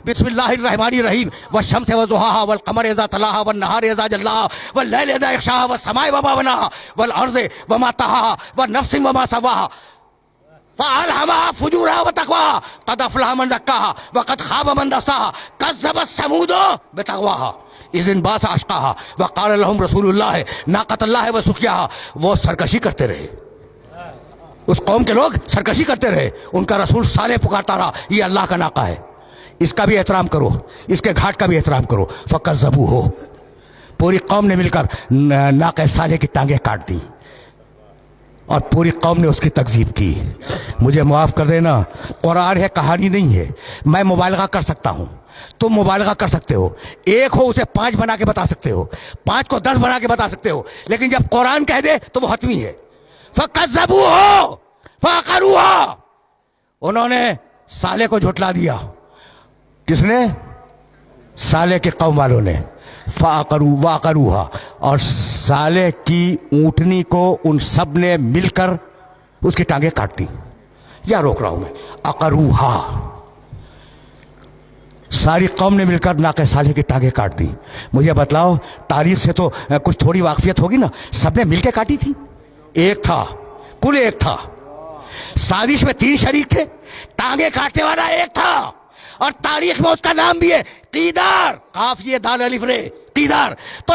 بسم اللہ الرحمن الرحیم والشمس وضحاها والقمر اذا تلاها والنهار اذا جلاها واللیل اذا یغشاها والسماء وما بناها والارض وما طحاها والنفس وما سواها فألهمها فجورها وتقواها قد أفلح من زكاها وقد خاب من دساها كذبت ثمود بتقواها إذ انبعث أشقاها وقال لهم رسول الله ناقة الله وسقياها. وہ سرکشی کرتے رہے، اس قوم کے لوگ سرکشی کرتے رہے، ان کا رسول صالح پکارتا رہا یہ اللہ کا ناقہ ہے، اس کا بھی احترام کرو، اس کے گھاٹ کا بھی احترام کرو. فکذبوہ، پوری قوم نے مل کر ناقہ صالح کی ٹانگیں کاٹ دی اور پوری قوم نے اس کی تکذیب کی. مجھے معاف کر دینا، قرآن ہے، کہانی نہیں ہے. میں مبالغہ کر سکتا ہوں، تم مبالغہ کر سکتے ہو، ایک ہو اسے 5 بنا کے بتا سکتے ہو، 5 کو 10 بنا کے بتا سکتے ہو، لیکن جب قرآن کہہ دے تو وہ حتمی ہے. فَكَذَّبُوهُ فَعَقَرُوهَا، انہوں نے صالح کو جھٹلا دیا. کس نے؟ صالح کے قوم والوں نے. وَعَقَرُوهَا، اور صالح کی اونٹنی کو ان سب نے مل کر اس کی ٹانگیں کاٹ دی. یا روک رہا ہوں میں، عقروہا، ساری قوم نے مل کر ناقہ صالح کی ٹانگیں کاٹ دی. مجھے بتلاؤ، تاریخ سے تو کچھ تھوڑی واقفیت ہوگی نا، سب نے مل کے کاٹی تھی؟ ایک تھا، کل ایک تھا. سازش میں 3 شریک تھے، ٹانگیں کاٹنے والا ایک تھا، اور تاریخ میں اس کا نام بھی ہے قیدار، قاف یہ دال الف رے، قیدار. تو